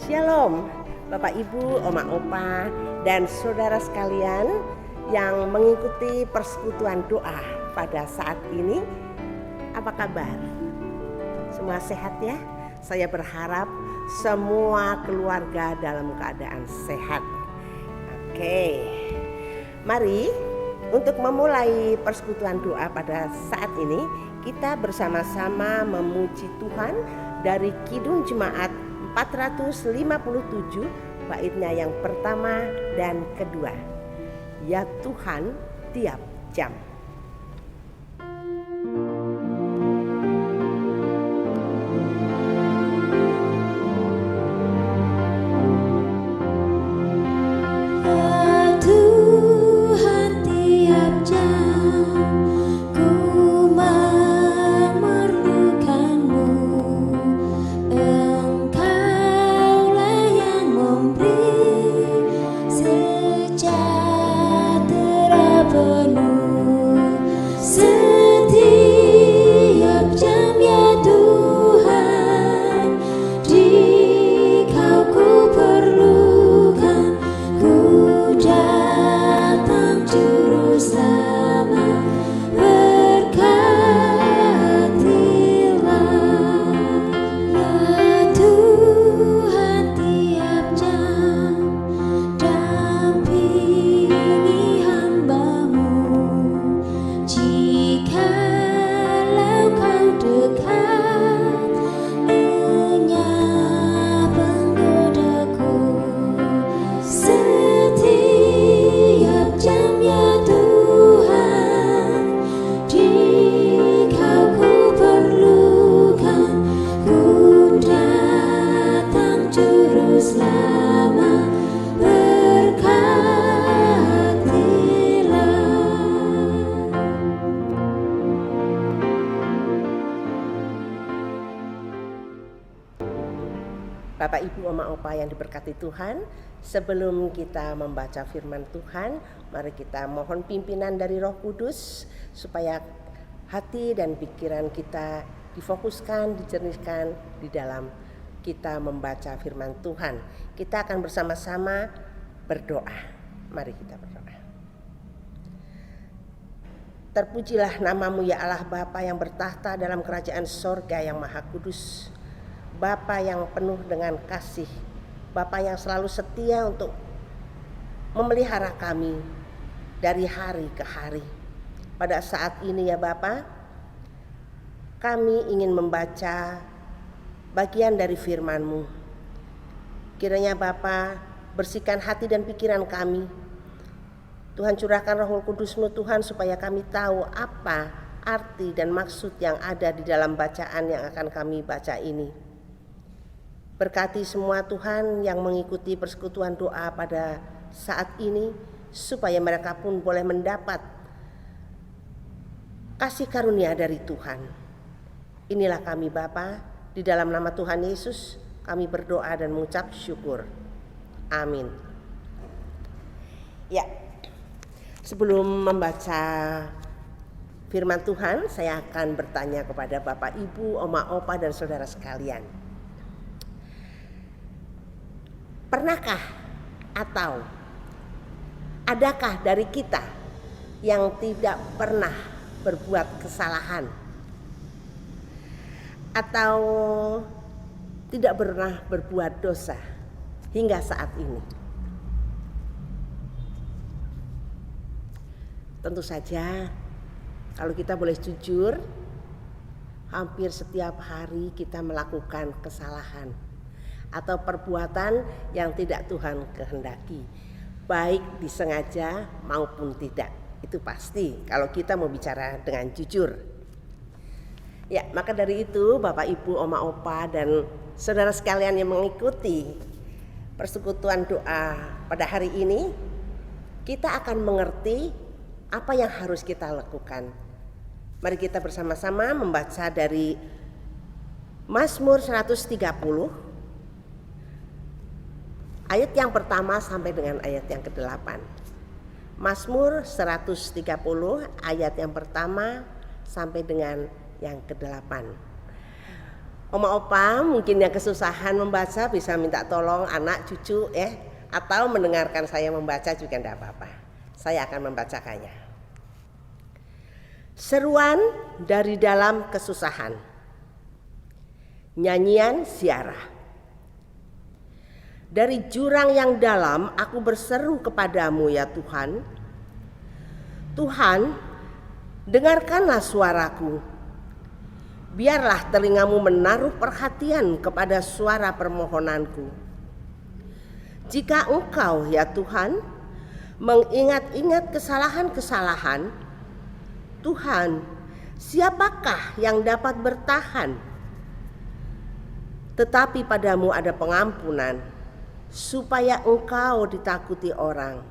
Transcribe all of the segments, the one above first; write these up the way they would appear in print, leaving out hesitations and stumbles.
Shalom, Bapak Ibu, Oma Opa, dan saudara sekalian yang mengikuti persekutuan doa pada saat ini. Apa kabar? Semua sehat ya? Saya berharap semua keluarga dalam keadaan sehat. Oke, mari untuk memulai persekutuan doa pada saat ini, kita bersama-sama memuji Tuhan dari Kidung Jemaat 457, baitnya yang pertama dan kedua. Ya Tuhan, tiap jam. Bapak Ibu Oma Opa yang diberkati Tuhan, sebelum kita membaca firman Tuhan, mari kita mohon pimpinan dari Roh Kudus supaya hati dan pikiran kita difokuskan, dijernihkan di dalam kita membaca firman Tuhan. Kita akan bersama-sama berdoa. Mari kita berdoa. Terpujilah namamu ya Allah Bapa yang bertahta dalam kerajaan sorga yang maha kudus. Bapa yang penuh dengan kasih, Bapa yang selalu setia untuk memelihara kami dari hari ke hari. Pada saat ini ya Bapa, kami ingin membaca bagian dari firman-Mu. Kiranya Bapa bersihkan hati dan pikiran kami. Tuhan curahkan Roh Kudus-Mu Tuhan supaya kami tahu apa arti dan maksud yang ada di dalam bacaan yang akan kami baca ini. Berkati semua Tuhan yang mengikuti persekutuan doa pada saat ini, supaya mereka pun boleh mendapat kasih karunia dari Tuhan. Inilah kami Bapa, di dalam nama Tuhan Yesus kami berdoa dan mengucap syukur. Amin. Ya, sebelum membaca firman Tuhan, saya akan bertanya kepada Bapak Ibu, Oma Opa dan saudara sekalian. Pernahkah atau adakah dari kita yang tidak pernah berbuat kesalahan atau tidak pernah berbuat dosa hingga saat ini? Tentu saja kalau kita boleh jujur, hampir setiap hari kita melakukan kesalahan atau perbuatan yang tidak Tuhan kehendaki, baik disengaja maupun tidak. Itu pasti kalau kita mau bicara dengan jujur. Ya, maka dari itu Bapak Ibu, Oma Opa dan saudara sekalian yang mengikuti persekutuan doa pada hari ini, kita akan mengerti apa yang harus kita lakukan. Mari kita bersama-sama membaca dari Mazmur 130 ayat yang pertama sampai dengan ayat yang ke-8. Mazmur 130 ayat yang pertama sampai dengan yang ke-8. Oma opa mungkin yang kesusahan membaca bisa minta tolong anak cucu ya, atau mendengarkan saya membaca juga tidak apa-apa. Saya akan membacakannya. Seruan dari dalam kesusahan. Nyanyian ziarah. Dari jurang yang dalam aku berseru kepadamu ya Tuhan. Tuhan, dengarkanlah suaraku. Biarlah telingamu menaruh perhatian kepada suara permohonanku. Jika Engkau ya Tuhan mengingat-ingat kesalahan-kesalahan, Tuhan, siapakah yang dapat bertahan? Tetapi padamu ada pengampunan, supaya Engkau ditakuti orang.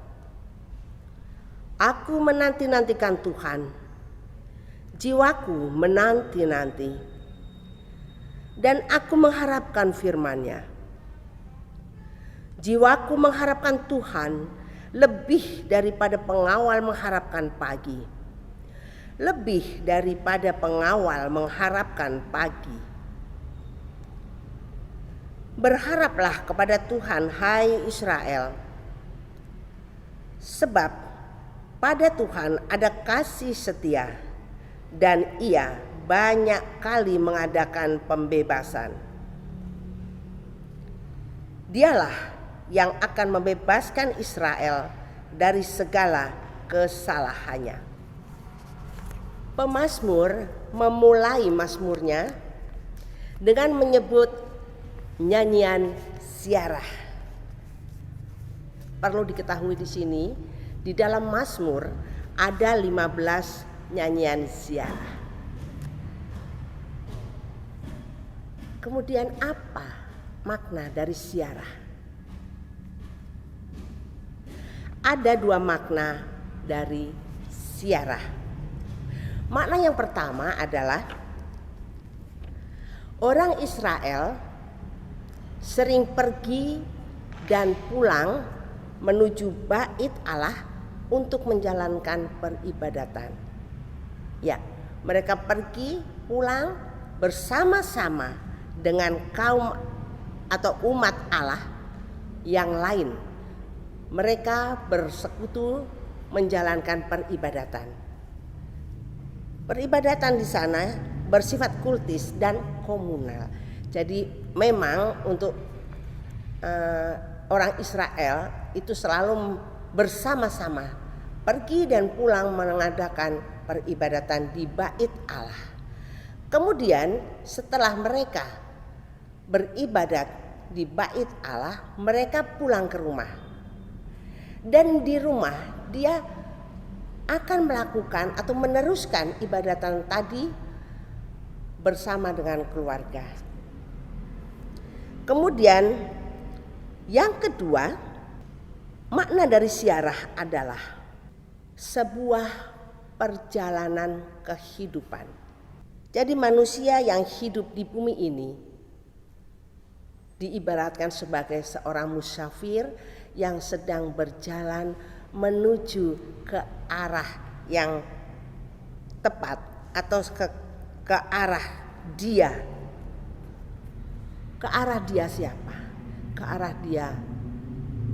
Aku menanti-nantikan Tuhan. Jiwaku menanti-nanti, dan aku mengharapkan firman-Nya. Jiwaku mengharapkan Tuhan lebih daripada pengawal mengharapkan pagi. Lebih daripada pengawal mengharapkan pagi. Berharaplah kepada Tuhan, hai Israel, sebab pada Tuhan ada kasih setia, dan Ia banyak kali mengadakan pembebasan. Dialah yang akan membebaskan Israel dari segala kesalahannya. Pemazmur memulai mazmurnya dengan menyebut nyanyian ziarah. Perlu diketahui di sini, di dalam mazmur ada 15 nyanyian ziarah. Kemudian apa makna dari ziarah? Ada 2 makna dari ziarah. Makna yang pertama adalah orang Israel sering pergi dan pulang menuju Bait Allah untuk menjalankan peribadatan. Ya, mereka pergi pulang bersama-sama dengan kaum atau umat Allah yang lain. Mereka bersekutu menjalankan peribadatan. Peribadatan di sana bersifat kultis dan komunal. Jadi memang untuk orang Israel itu selalu bersama-sama pergi dan pulang mengadakan peribadatan di Bait Allah. Kemudian setelah mereka beribadat di Bait Allah, mereka pulang ke rumah. Dan di rumah dia akan melakukan atau meneruskan ibadatan tadi bersama dengan keluarga. Kemudian yang kedua, makna dari ziarah adalah sebuah perjalanan kehidupan. Jadi manusia yang hidup di bumi ini diibaratkan sebagai seorang musafir yang sedang berjalan menuju ke arah yang tepat atau ke arah dia. Ke arah dia siapa? Ke arah dia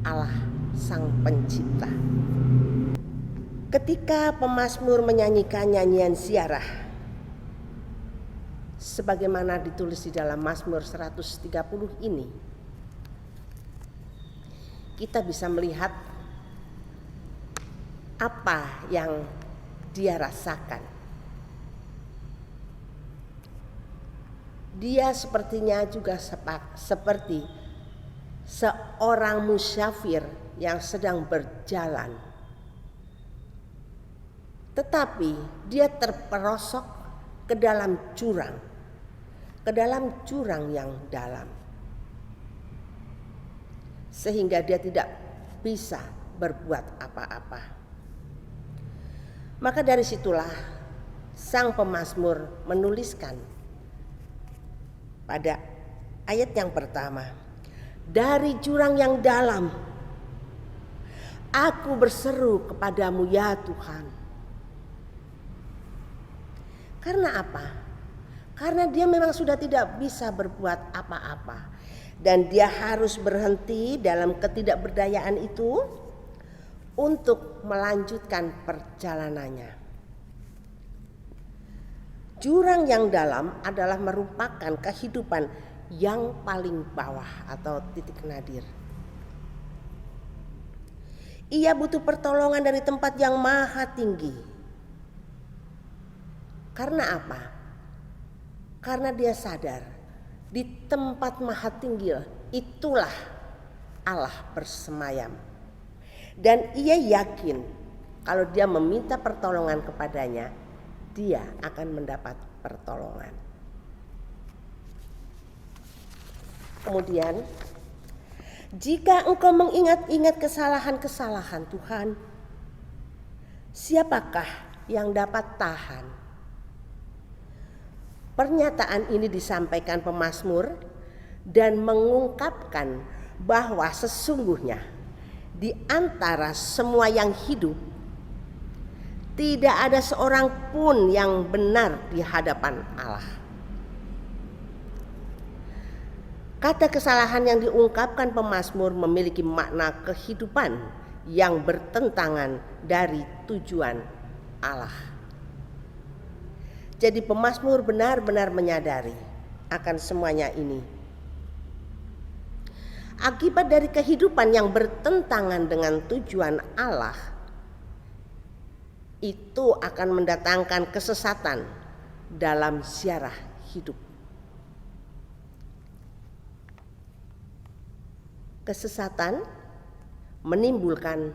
Allah Sang Pencipta. Ketika pemazmur menyanyikan nyanyian ziarah sebagaimana ditulis di dalam Mazmur 130 ini, kita bisa melihat apa yang dia rasakan. Dia sepertinya juga seperti seorang musafir yang sedang berjalan, tetapi dia terperosok ke dalam jurang yang dalam, sehingga dia tidak bisa berbuat apa-apa. Maka dari situlah sang pemazmur menuliskan pada ayat yang pertama, dari jurang yang dalam aku berseru kepadamu ya Tuhan. Karena apa? Karena dia memang sudah tidak bisa berbuat apa-apa. Dan dia harus berhenti dalam ketidakberdayaan itu untuk melanjutkan perjalanannya. Jurang yang dalam adalah merupakan kehidupan yang paling bawah atau titik nadir. Ia butuh pertolongan dari tempat yang maha tinggi. Karena apa? Karena dia sadar di tempat maha tinggi itulah Allah bersemayam. Dan ia yakin kalau dia meminta pertolongan kepadanya, dia akan mendapat pertolongan. Kemudian, jika engkau mengingat-ingat kesalahan-kesalahan Tuhan, siapakah yang dapat tahan? Pernyataan ini disampaikan pemazmur dan mengungkapkan bahwa sesungguhnya di antara semua yang hidup tidak ada seorang pun yang benar di hadapan Allah. Kata kesalahan yang diungkapkan pemazmur memiliki makna kehidupan yang bertentangan dari tujuan Allah. Jadi pemazmur benar-benar menyadari akan semuanya ini. Akibat dari kehidupan yang bertentangan dengan tujuan Allah, itu akan mendatangkan kesesatan dalam ziarah hidup. Kesesatan menimbulkan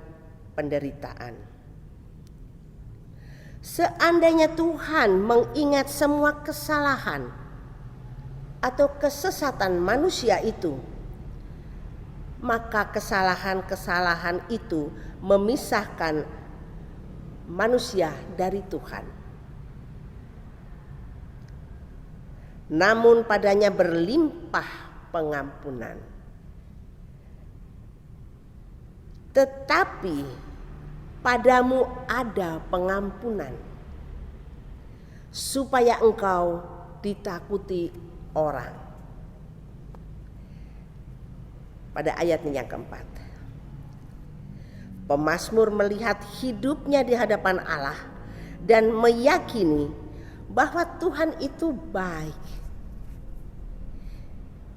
penderitaan. Seandainya Tuhan mengingat semua kesalahan atau kesesatan manusia itu, maka kesalahan-kesalahan itu memisahkan manusia dari Tuhan. Namun padanya berlimpah pengampunan. Tetapi padamu ada pengampunan, supaya engkau ditakuti orang. Pada ayatnya yang keempat, pemazmur melihat hidupnya di hadapan Allah dan meyakini bahwa Tuhan itu baik.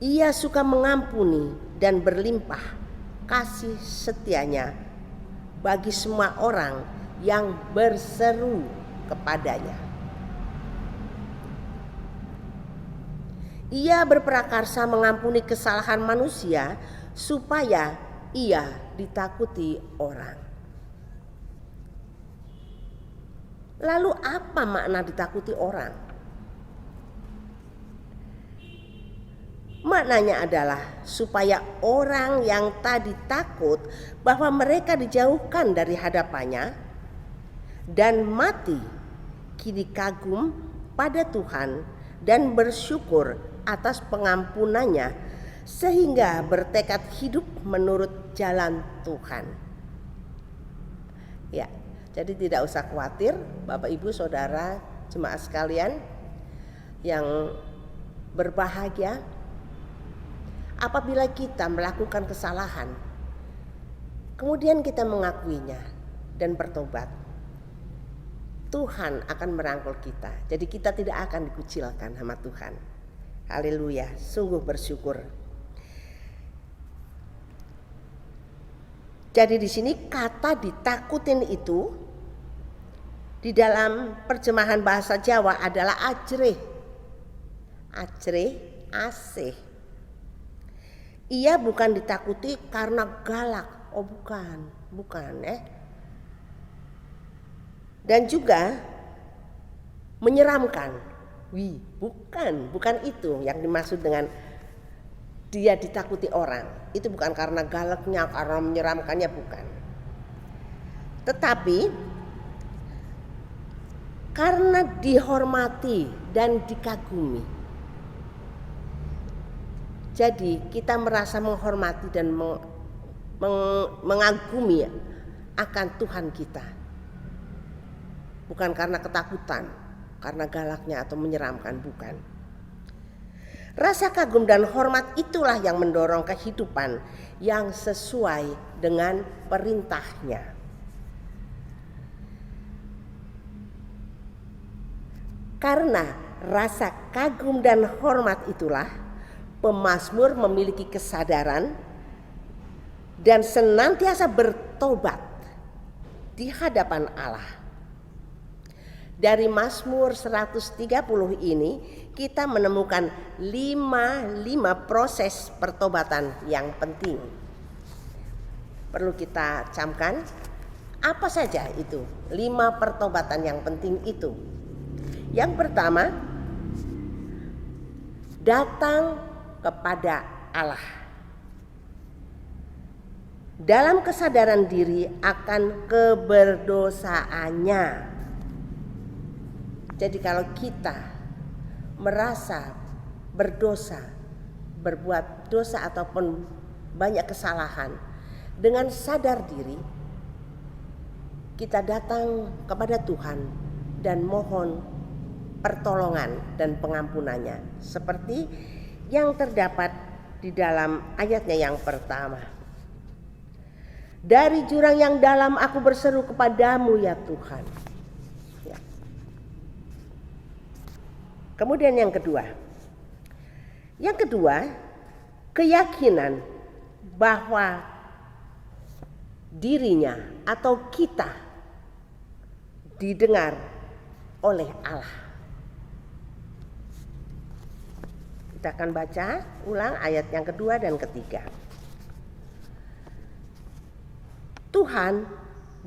Ia suka mengampuni dan berlimpah kasih setianya bagi semua orang yang berseru kepadanya. Ia berprakarsa mengampuni kesalahan manusia supaya ia ditakuti orang. Lalu apa makna ditakuti orang? Maknanya adalah supaya orang yang tadi takut bahwa mereka dijauhkan dari hadapannya dan mati, kini kagum pada Tuhan dan bersyukur atas pengampunannya, sehingga bertekad hidup menurut jalan Tuhan. Ya, jadi tidak usah khawatir Bapak Ibu Saudara jemaat sekalian yang berbahagia. Apabila kita melakukan kesalahan, kemudian kita mengakuinya dan bertobat, Tuhan akan merangkul kita. Jadi kita tidak akan dikucilkan sama Tuhan. Haleluya, sungguh bersyukur. Jadi di sini kata ditakutin itu di dalam terjemahan bahasa Jawa adalah ajreh. Ajreh, asih. Ia bukan ditakuti karena galak. Oh bukan Dan juga menyeramkan. Bukan itu yang dimaksud dengan dia ditakuti orang. Itu bukan karena galaknya, karena menyeramkannya, bukan. Tetapi karena dihormati dan dikagumi. Jadi kita merasa menghormati dan mengagumi akan Tuhan kita. Bukan karena ketakutan, karena galaknya atau menyeramkan, bukan. Rasa kagum dan hormat itulah yang mendorong kehidupan yang sesuai dengan perintahnya. Karena rasa kagum dan hormat itulah pemazmur memiliki kesadaran dan senantiasa bertobat di hadapan Allah. Dari Mazmur 130 ini kita menemukan lima proses pertobatan yang penting. Perlu kita camkan apa saja itu 5 pertobatan yang penting itu. Yang pertama, datang kepada Allah dalam kesadaran diri akan keberdosaannya. Jadi kalau kita merasa berdosa, berbuat dosa ataupun banyak kesalahan, dengan sadar diri kita datang kepada Tuhan dan mohon pertolongan dan pengampunannya, seperti yang terdapat di dalam ayatnya yang pertama. Dari jurang yang dalam aku berseru kepadamu ya Tuhan. Ya. Kemudian yang kedua, keyakinan bahwa dirinya atau kita didengar oleh Allah. Kita akan baca ulang ayat yang kedua dan ketiga. Tuhan,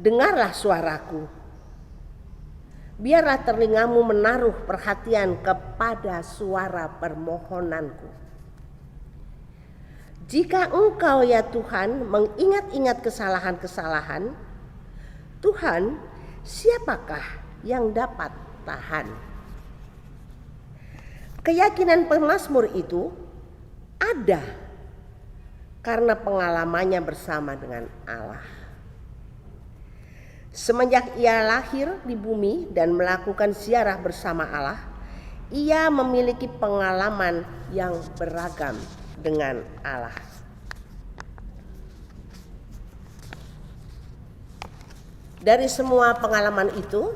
dengarlah suaraku. Biarlah telingamu menaruh perhatian kepada suara permohonanku. Jika Engkau ya Tuhan mengingat-ingat kesalahan-kesalahan, Tuhan, siapakah yang dapat tahan? Keyakinan pemazmur itu ada karena pengalamannya bersama dengan Allah. Semenjak ia lahir di bumi dan melakukan ziarah bersama Allah, ia memiliki pengalaman yang beragam dengan Allah. Dari semua pengalaman itu,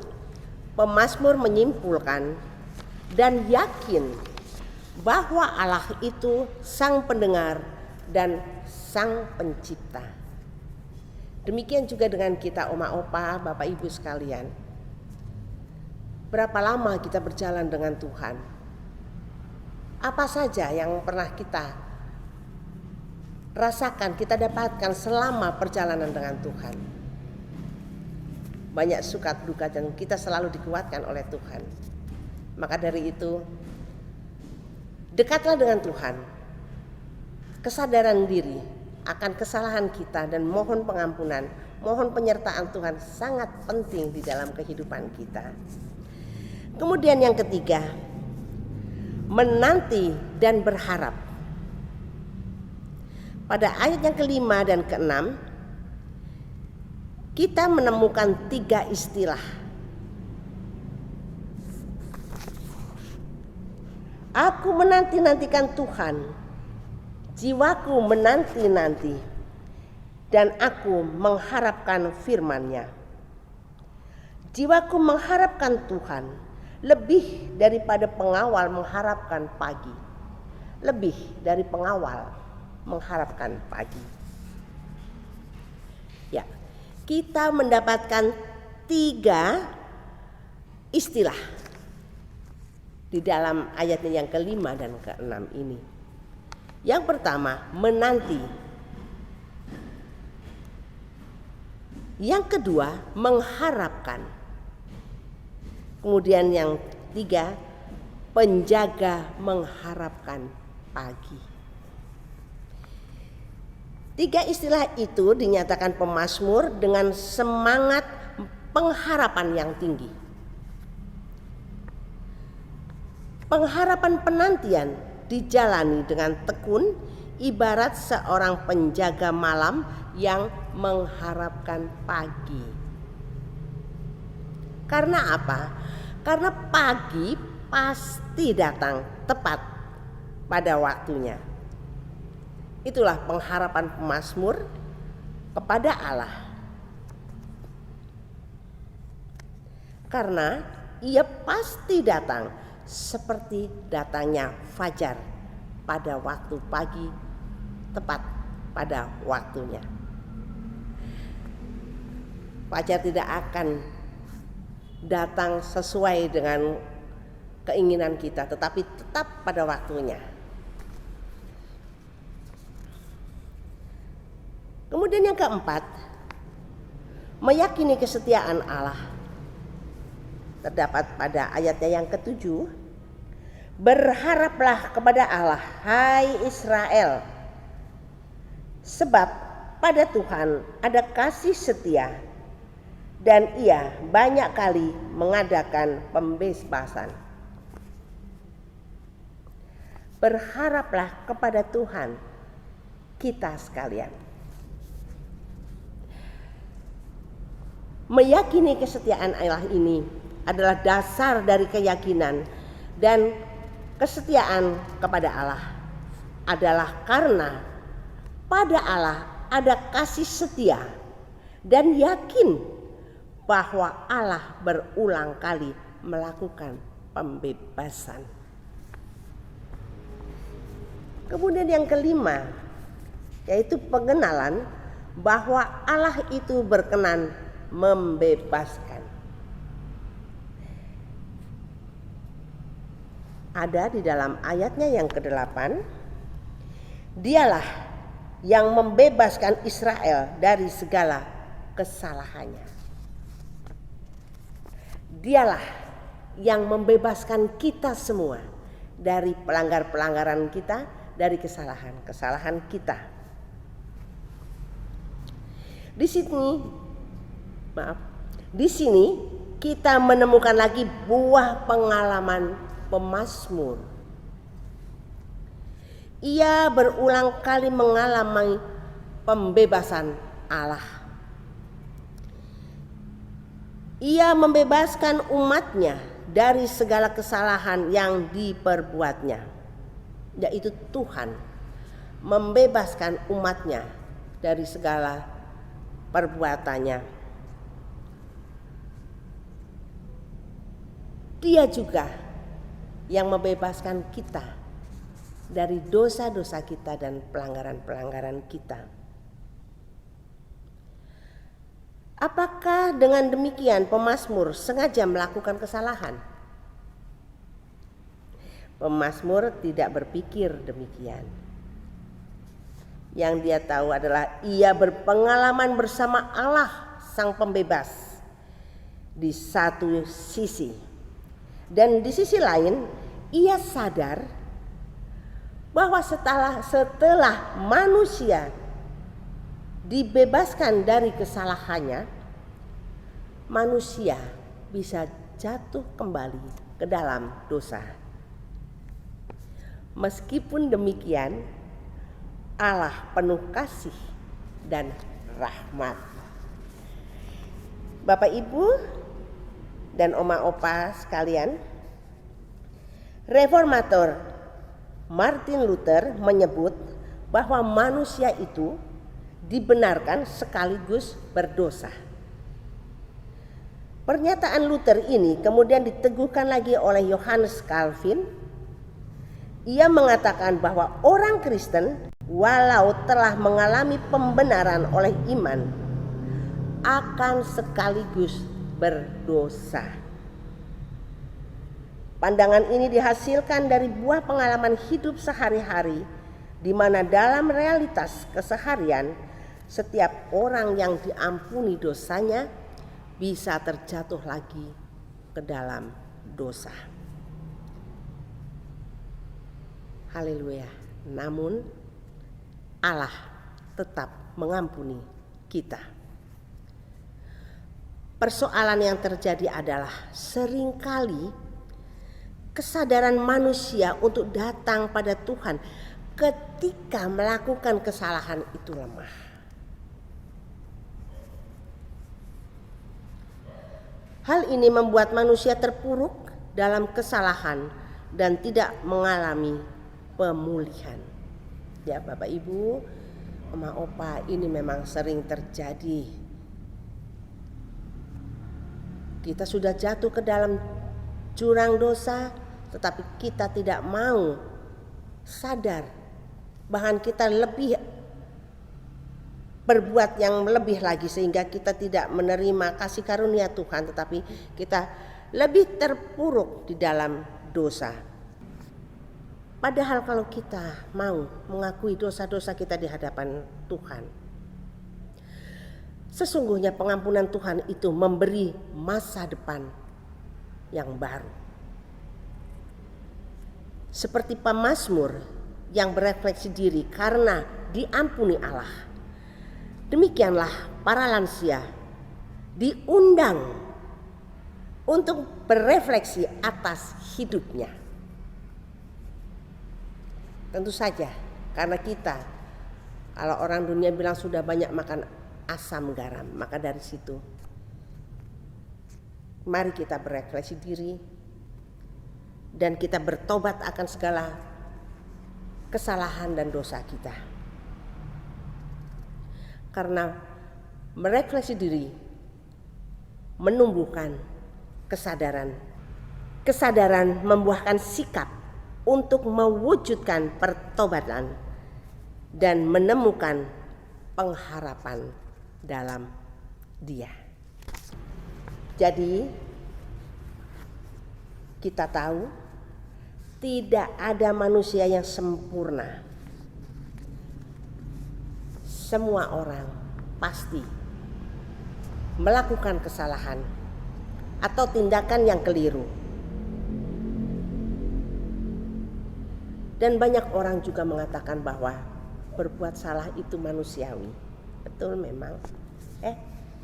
pemazmur menyimpulkan dan yakin bahwa Allah itu Sang Pendengar dan Sang Pencipta. Demikian juga dengan kita oma opa, bapak ibu sekalian. Berapa lama kita berjalan dengan Tuhan? Apa saja yang pernah kita rasakan, kita dapatkan selama perjalanan dengan Tuhan? Banyak suka duka dan kita selalu dikuatkan oleh Tuhan. Maka dari itu, dekatlah dengan Tuhan. Kesadaran diri akan kesalahan kita dan mohon pengampunan, mohon penyertaan Tuhan sangat penting di dalam kehidupan kita. Kemudian yang ketiga, menanti dan berharap. Pada ayat yang kelima dan keenam, kita menemukan 3 istilah. Aku menanti-nantikan Tuhan. Jiwaku menanti-nanti dan aku mengharapkan firman-Nya. Jiwaku mengharapkan Tuhan lebih daripada pengawal mengharapkan pagi. Lebih dari pengawal mengharapkan pagi. Ya, kita mendapatkan 3 istilah di dalam ayatnya yang kelima dan keenam ini. Yang pertama, menanti. Yang kedua, mengharapkan. Kemudian yang 3, penjaga mengharapkan pagi. 3 istilah itu dinyatakan pemazmur dengan semangat pengharapan yang tinggi. Pengharapan penantian dijalani dengan tekun, ibarat seorang penjaga malam yang mengharapkan pagi. Karena apa? Karena pagi pasti datang tepat pada waktunya. Itulah pengharapan pemazmur kepada Allah. Karena ia pasti datang seperti datangnya fajar pada waktu pagi, tepat pada waktunya. Fajar tidak akan datang sesuai dengan keinginan kita, tetapi tetap pada waktunya. Kemudian yang keempat, meyakini kesetiaan Allah. Terdapat pada ayatnya yang ke-7, berharaplah kepada Allah, hai Israel, sebab pada Tuhan ada kasih setia dan ia banyak kali mengadakan pembebasan. Berharaplah kepada Tuhan, kita sekalian. Meyakini kesetiaan Allah ini adalah dasar dari keyakinan dan kesetiaan kepada Allah. Adalah karena pada Allah ada kasih setia dan yakin bahwa Allah berulang kali melakukan pembebasan. Kemudian yang kelima, yaitu pengenalan bahwa Allah itu berkenan membebaskan. Ada di dalam ayatnya yang ke-8, dialah yang membebaskan Israel dari segala kesalahannya. Dialah yang membebaskan kita semua dari pelanggaran kita, dari kesalahan kita. Di sini kita menemukan lagi buah pengalaman pemazmur. Ia berulang kali mengalami pembebasan Allah. Ia membebaskan umatnya dari segala kesalahan yang diperbuatnya, yaitu Tuhan membebaskan umatnya dari segala perbuatannya. Dia juga yang membebaskan kita dari dosa-dosa kita dan pelanggaran-pelanggaran kita. Apakah dengan demikian pemazmur sengaja melakukan kesalahan? Pemazmur tidak berpikir demikian. Yang dia tahu adalah ia berpengalaman bersama Allah Sang Pembebas di satu sisi. Dan di sisi lain ia sadar bahwa setelah manusia dibebaskan dari kesalahannya, manusia bisa jatuh kembali ke dalam dosa. Meskipun demikian, Allah penuh kasih dan rahmat. Bapak Ibu dan oma opa sekalian, reformator Martin Luther menyebut bahwa manusia itu dibenarkan sekaligus berdosa. Pernyataan Luther ini kemudian diteguhkan lagi oleh Johannes Calvin. Ia mengatakan bahwa orang Kristen walau telah mengalami pembenaran oleh iman akan sekaligus berdosa. Pandangan ini dihasilkan dari buah pengalaman hidup sehari-hari, di mana dalam realitas keseharian setiap orang yang diampuni dosanya bisa terjatuh lagi ke dalam dosa. Haleluya. Namun Allah tetap mengampuni kita. Persoalan yang terjadi adalah seringkali kesadaran manusia untuk datang pada Tuhan ketika melakukan kesalahan itu lemah. Hal ini membuat manusia terpuruk dalam kesalahan dan tidak mengalami pemulihan. Ya Bapak Ibu, Oma Opa, ini memang sering terjadi. Kita sudah jatuh ke dalam jurang dosa, tetapi kita tidak mau sadar, bahkan kita lebih berbuat yang lebih lagi sehingga kita tidak menerima kasih karunia Tuhan, tetapi kita lebih terpuruk di dalam dosa. Padahal kalau kita mau mengakui dosa-dosa kita di hadapan Tuhan, sesungguhnya pengampunan Tuhan itu memberi masa depan yang baru. Seperti pemazmur yang berefleksi diri karena diampuni Allah, demikianlah para lansia diundang untuk berefleksi atas hidupnya. Tentu saja karena kita, kalau orang dunia bilang sudah banyak makan asam garam, maka dari situ mari kita berefleksi diri dan kita bertobat akan segala kesalahan dan dosa kita. Karena merefleksi diri menumbuhkan kesadaran. Kesadaran membuahkan sikap untuk mewujudkan pertobatan dan menemukan pengharapan dalam Dia. Jadi kita tahu tidak ada manusia yang sempurna. Semua orang pasti melakukan kesalahan atau tindakan yang keliru. Dan banyak orang juga mengatakan bahwa berbuat salah itu manusiawi. Betul memang.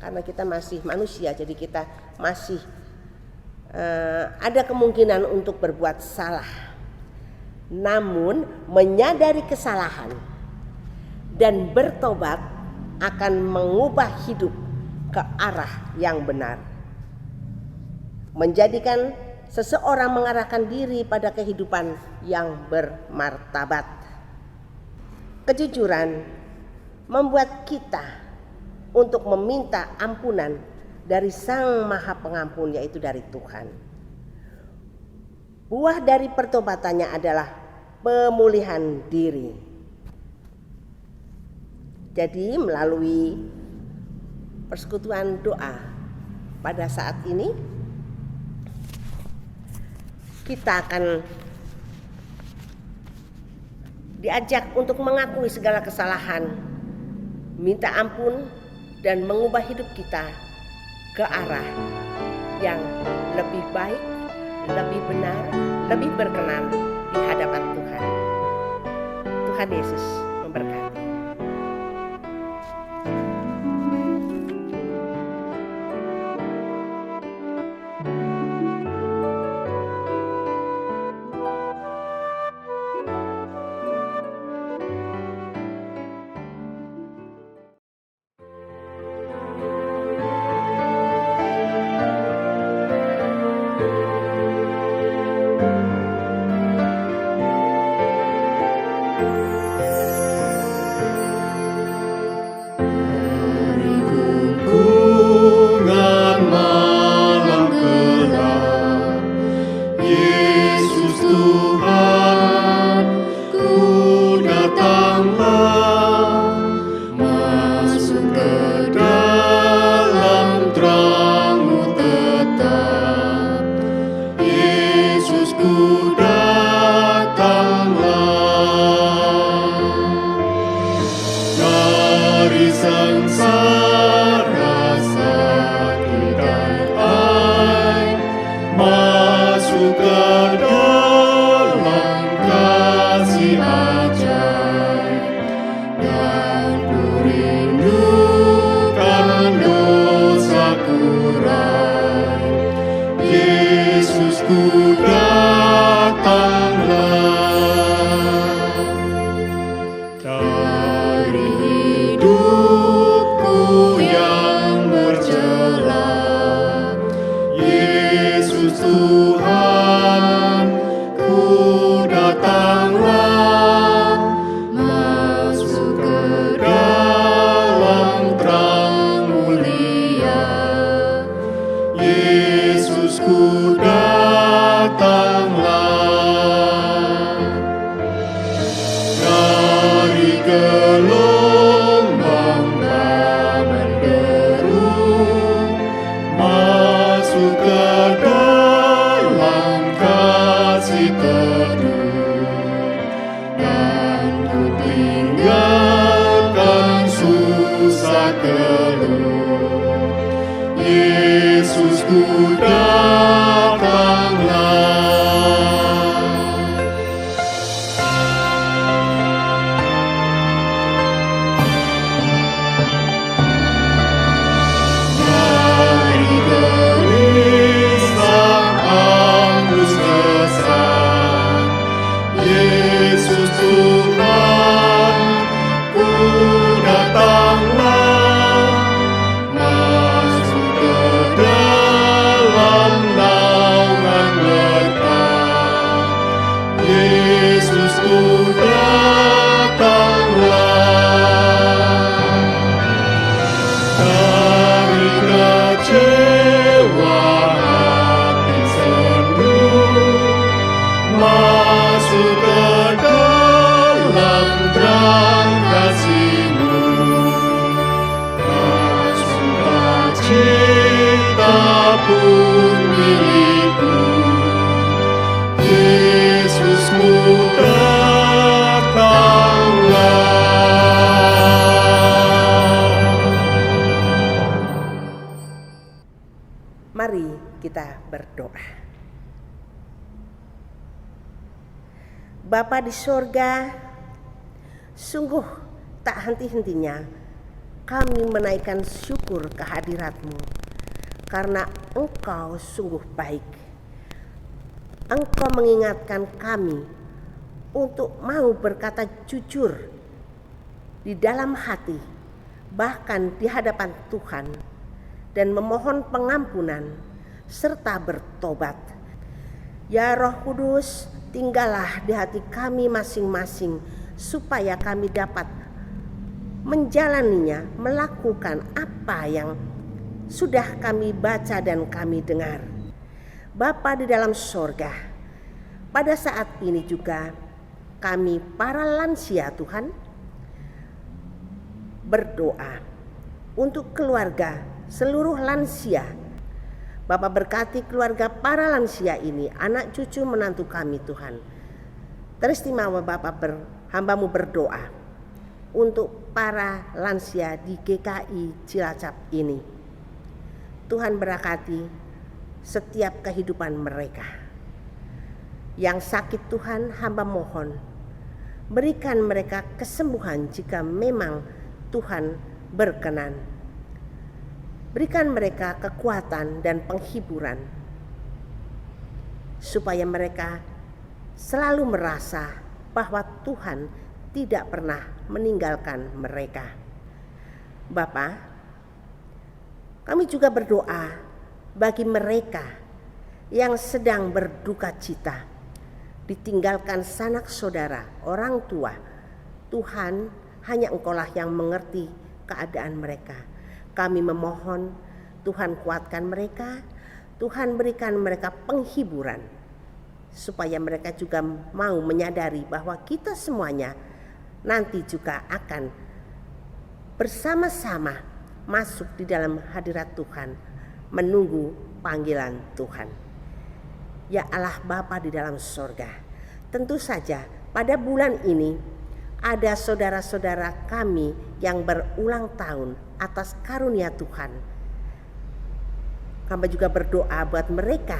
Karena kita masih manusia, jadi kita masih ada kemungkinan untuk berbuat salah. Namun menyadari kesalahan dan bertobat akan mengubah hidup ke arah yang benar. Menjadikan seseorang mengarahkan diri pada kehidupan yang bermartabat. Kejujuran membuat kita untuk meminta ampunan dari Sang Maha Pengampun, yaitu dari Tuhan. Buah dari pertobatannya adalah pemulihan diri. Jadi melalui persekutuan doa pada saat ini kita akan diajak untuk mengakui segala kesalahan, minta ampun dan mengubah hidup kita ke arah yang lebih baik, lebih benar, lebih berkenan di hadapan Tuhan. Tuhan Yesus memberkati. Dari hidupku keluh. Yesusku datanglah. Dari gelisah angus kesal, Yesus Tuhan, ku datanglah. Masuk ke dalam naungan berkat, Yesus ku datanglah. Dari kecewa hati sendu, masuk ke dalam terang kasih-Mu. Sukacita pun milikku, Yesusku datanglah. Mari kita berdoa. Bapa di sorga, sungguh tak henti-hentinya kami menaikkan syukur kehadirat-Mu, karena Engkau sungguh baik. Engkau mengingatkan kami untuk mau berkata jujur di dalam hati, bahkan di hadapan Tuhan, dan memohon pengampunan serta bertobat. Ya Roh Kudus, tinggallah di hati kami masing-masing supaya kami dapat menjalaninya, melakukan apa yang sudah kami baca dan kami dengar. Bapa di dalam sorga, pada saat ini juga kami para lansia Tuhan berdoa untuk keluarga seluruh lansia. Bapa berkati keluarga para lansia ini, anak cucu menantu kami Tuhan. Teristimewa Bapa hamba-Mu berdoa untuk para lansia di GKI Cilacap ini. Tuhan berkati setiap kehidupan mereka. Yang sakit Tuhan, hamba mohon berikan mereka kesembuhan jika memang Tuhan berkenan. Berikan mereka kekuatan dan penghiburan supaya mereka selalu merasa bahwa Tuhan tidak pernah meninggalkan mereka. Bapa, kami juga berdoa bagi mereka yang sedang berduka cita, ditinggalkan sanak saudara, orang tua. Tuhan, hanya Engkaulah yang mengerti keadaan mereka. Kami memohon Tuhan kuatkan mereka, Tuhan berikan mereka penghiburan, supaya mereka juga mau menyadari bahwa kita semuanya nanti juga akan bersama-sama masuk di dalam hadirat Tuhan, menunggu panggilan Tuhan. Ya Allah Bapa di dalam sorga, tentu saja pada bulan ini ada saudara-saudara kami yang berulang tahun atas karunia Tuhan. Kami juga berdoa buat mereka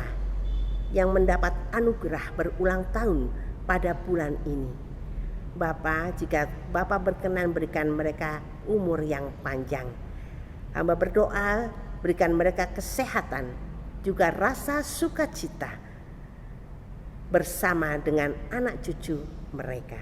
yang mendapat anugerah berulang tahun pada bulan ini. Bapa, jika Bapa berkenan berikan mereka umur yang panjang. Hamba berdoa berikan mereka kesehatan, juga rasa sukacita bersama dengan anak cucu mereka.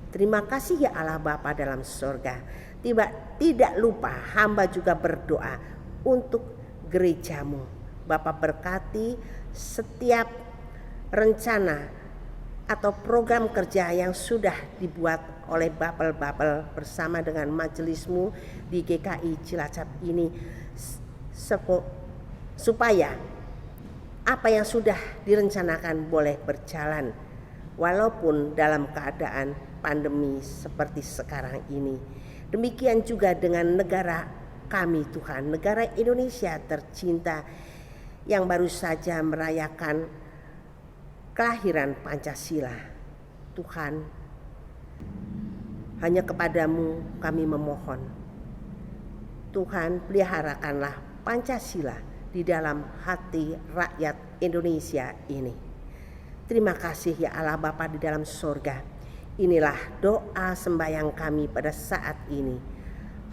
Terima kasih ya Allah Bapa dalam sorga. Tidak lupa hamba juga berdoa untuk gereja-Mu. Bapa berkati setiap rencana atau program kerja yang sudah dibuat oleh Bapel-Bapel bersama dengan majelis-Mu di GKI Cilacap ini, supaya apa yang sudah direncanakan boleh berjalan walaupun dalam keadaan pandemi seperti sekarang ini. Demikian juga dengan negara kami Tuhan, negara Indonesia tercinta yang baru saja merayakan kelahiran Pancasila. Tuhan, hanya kepadamu kami memohon, Tuhan, peliharakanlah Pancasila di dalam hati rakyat Indonesia ini. Terima kasih ya Allah Bapa di dalam sorga. Inilah doa sembahyang kami pada saat ini.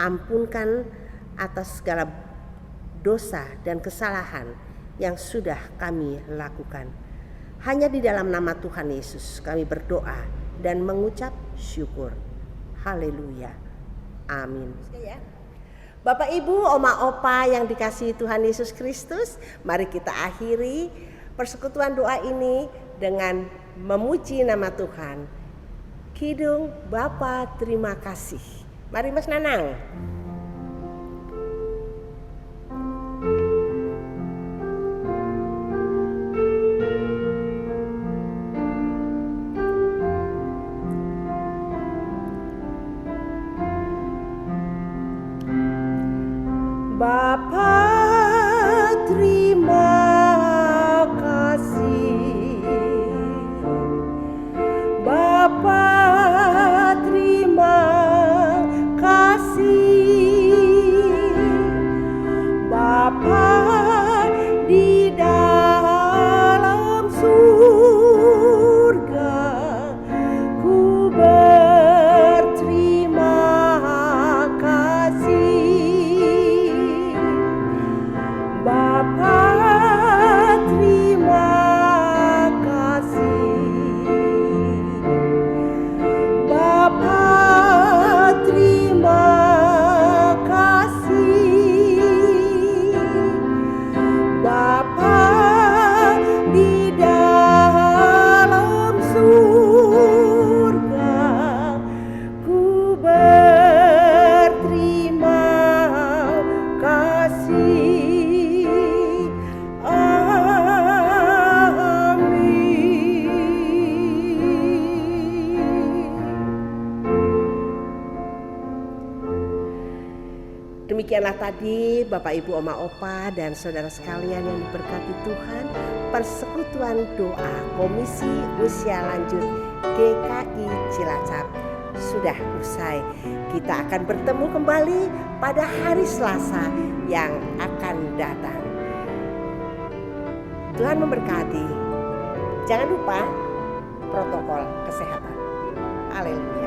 Ampunkan atas segala dosa dan kesalahan yang sudah kami lakukan. Hanya di dalam nama Tuhan Yesus kami berdoa dan mengucap syukur. Haleluya. Amin. Bapak Ibu, Oma Opa yang dikasihi Tuhan Yesus Kristus, mari kita akhiri persekutuan doa ini dengan memuji nama Tuhan. Kidung Bapa terima kasih. Mari Mas Nanang. Bapa terima kasih, Bapa terima kasih, Bapa di dalam surga, ku berterima kasih. Bapa terima kasih, Bapa terima kasih, Bapa di dalam surga, ku berterima kasih. Demikianlah tadi Bapak Ibu Oma Opa dan saudara sekalian yang diberkati Tuhan, persekutuan doa Komisi Usia Lanjut GKI Cilacap sudah usai. Kita akan bertemu kembali pada hari Selasa yang akan datang. Tuhan memberkati. Jangan lupa protokol kesehatan. Haleluya.